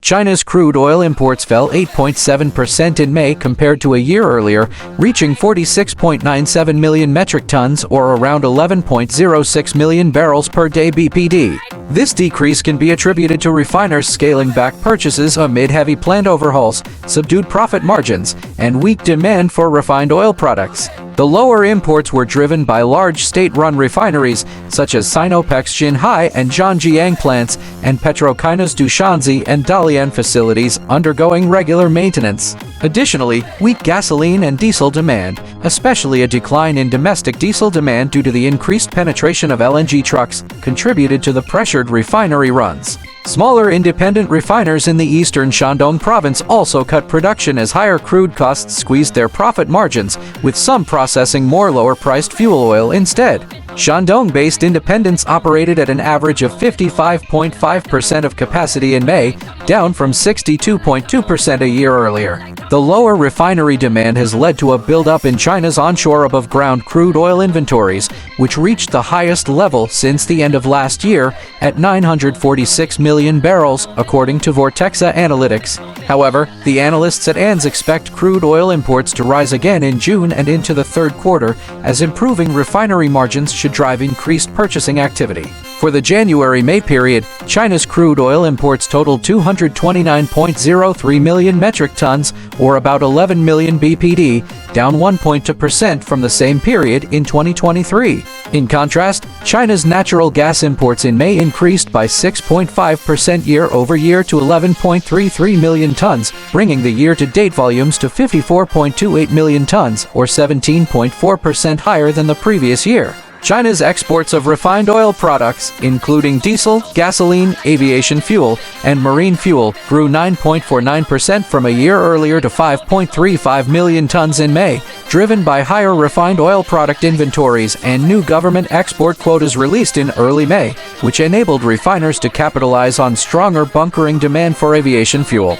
China's crude oil imports fell 8.7% in May compared to a year earlier, reaching 46.97 million metric tons or around 11.06 million barrels per day BPD. This decrease can be attributed to refiners scaling back purchases amid heavy plant overhauls, subdued profit margins, and weak demand for refined oil products. The lower imports were driven by large state-run refineries such as Sinopec's Jinhai and Zhangjiang plants and PetroChina's Dushanzi and Dalian facilities undergoing regular maintenance. Additionally, weak gasoline and diesel demand, especially a decline in domestic diesel demand due to the increased penetration of LNG trucks, contributed to the pressured refinery runs. Smaller independent refiners in the eastern Shandong province also cut production as higher crude costs squeezed their profit margins, with some processing more lower-priced fuel oil instead. Shandong-based independents operated at an average of 55.5% of capacity in May, down from 62.2% a year earlier. The lower refinery demand has led to a buildup in China's onshore above-ground crude oil inventories, which reached the highest level since the end of last year at 946 million barrels, according to Vortexa Analytics. However, the analysts at ANS expect crude oil imports to rise again in June and into the third quarter, as improving refinery margins should drive increased purchasing activity. For the January-May period, China's crude oil imports totaled 229.03 million metric tons, or about 11 million BPD, down 1.2% from the same period in 2023. In contrast, China's natural gas imports in May increased by 6.5% year-over-year to 11.33 million tons, bringing the year-to-date volumes to 54.28 million tons, or 17.4% higher than the previous year. China's exports of refined oil products, including diesel, gasoline, aviation fuel, and marine fuel, grew 9.49% from a year earlier to 5.35 million tons in May, driven by higher refined oil product inventories and new government export quotas released in early May, which enabled refiners to capitalize on stronger bunkering demand for aviation fuel.